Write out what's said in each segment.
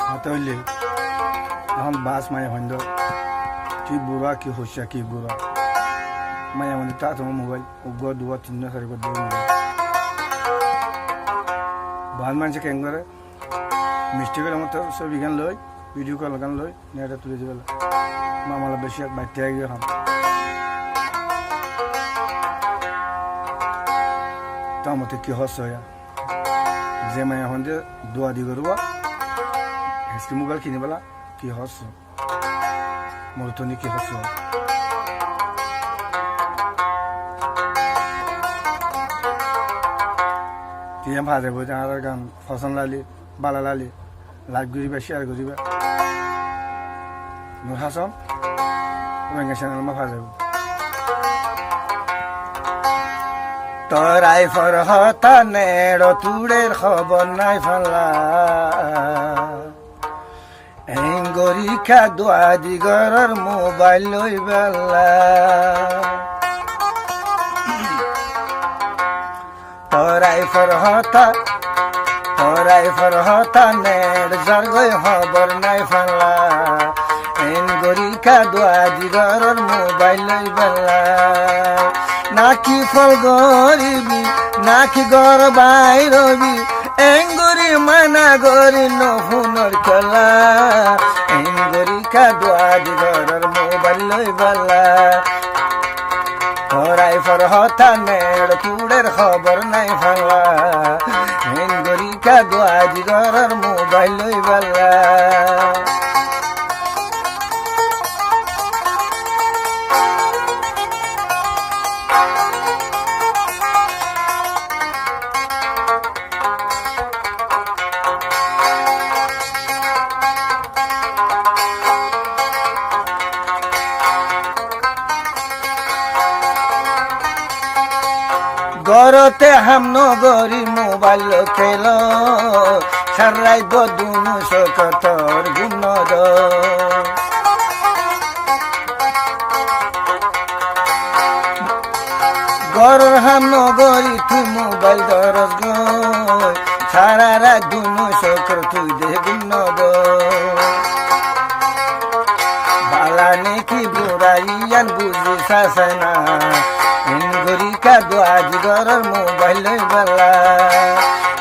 হাতে হইলে এখন বাস মায়া হইন্দ কি বুড়া কি হসিয়া কি বুড়া মায়া মানে তা তোমার মোবাইল উগ্র দুয়া তিন চারি দুয়া মোবাইল ভাল মানুষে কেন করে মিষ্টি করে আমার তো ছবি গান লই ভিডিও কল গান লই নেটে তুলে যাবে মামালা বেশি বাইতে গিয়ে খাম তা মতে কি হস হইয়া যে মায়া হন যে দোয়া দি করবা হেসকি মোবাইল কিনে বেলা কি হস মোর তো নি কি হস তুই ভাজে বই আর গান ফসন লালি বালা লালি লাইক করিবা শেয়ার করিবা নুর হাসন রঙা চ্যানেল মা ভাজে তোরাই ফরহতা নেড় তুড়ের খবর নাই ফেলা এঙ্গরিকা দোয়া দিগরের মোবাইল লই বেলা তোরাই ফরহতা নেড় জর্গই খবর নাই ফেলা এঙ্গরিকা দোয়া দিগরের মোবাইল লই বেলা নাকি ফল গরিবি নাকি গর বাইরবি এঙ্গুরি মানা গরি নহুনর খেলা এঙ্গুরি কাদুয়া দিগরের মোবাইল লই বেলা হরাই ফরহতা নেড় তুড়ের খবর নাই ফেলা এঙ্গুরি কাদুয়া দিগরের মোবাইল লই বেলা গরতে হামনগরি মোবাইল খেল সারাই দুনু সকতর গুণদ গরর হামনগরি তুই মোবাইল দরজ গই সারা দুনু সকর তুই দে গুণদ বালা নেকি বুড়াইয়ান বুঝি শাসনা এঙ্গরিকা দোয়া দিগরের মোবাইল লই বেলা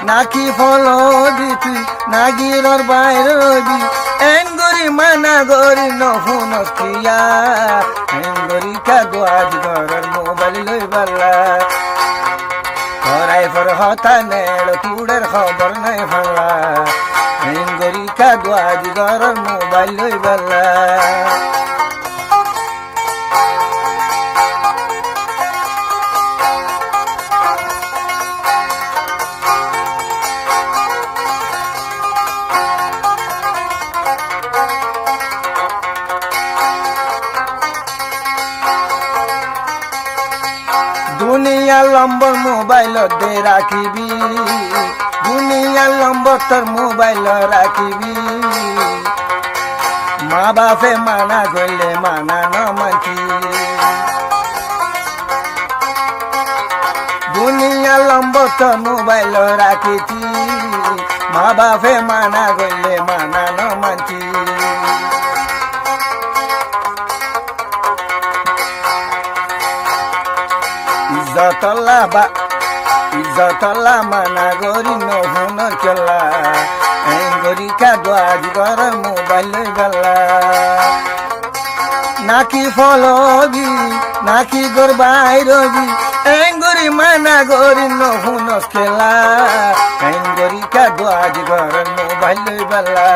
নাকি ফলো দিতি নাগিরর বাইর রবি এঙ্গরি মানা গরি নহুন ক্রিয়া এঙ্গরিকা দোয়া দিগরের মোবাইল লই বেলা হরাই ফরহতা নেড় তুড়ের খবর নাই ফেলা এঙ্গরিকা দোয়া দিগরের মোবাইল লই বেলা দুনিয়া লম্বর মোবাইল দে রাখিবি দুনিয়া লম্বর তোর মোবাইল রাখিবি মা বাপে মানা গইলে মানা ন মানছি দুনিয়া লম্বর তোর মোবাইল রাখিছি মা বাপে মানা গইলে মানা ন মানছি ইজ্জতলা মানা গরি নহুনর খেলা এঙ্গরিকা দোয়া দিগরের মোবাইল লই বেলা নাকি ফলবি নাকি গর বাইরবি এঙ্গরি মানা গরি নহুনর খেলা এঙ্গরিকা দোয়া দিগরের মোবাইল লই বেলা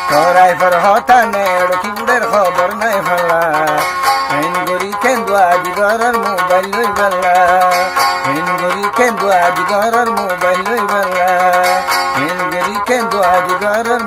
তোরাই ফরহতা নেড় তুড়ের খবর নাই ফেলা এঙ্গরি কেন্দুয়া দিগরের মোবাইল লই বেলা এঙ্গরি কেন্দুয়া দিগরের মোবাইল লই বেলা এঙ্গরি কেন্দুয়া দিগরের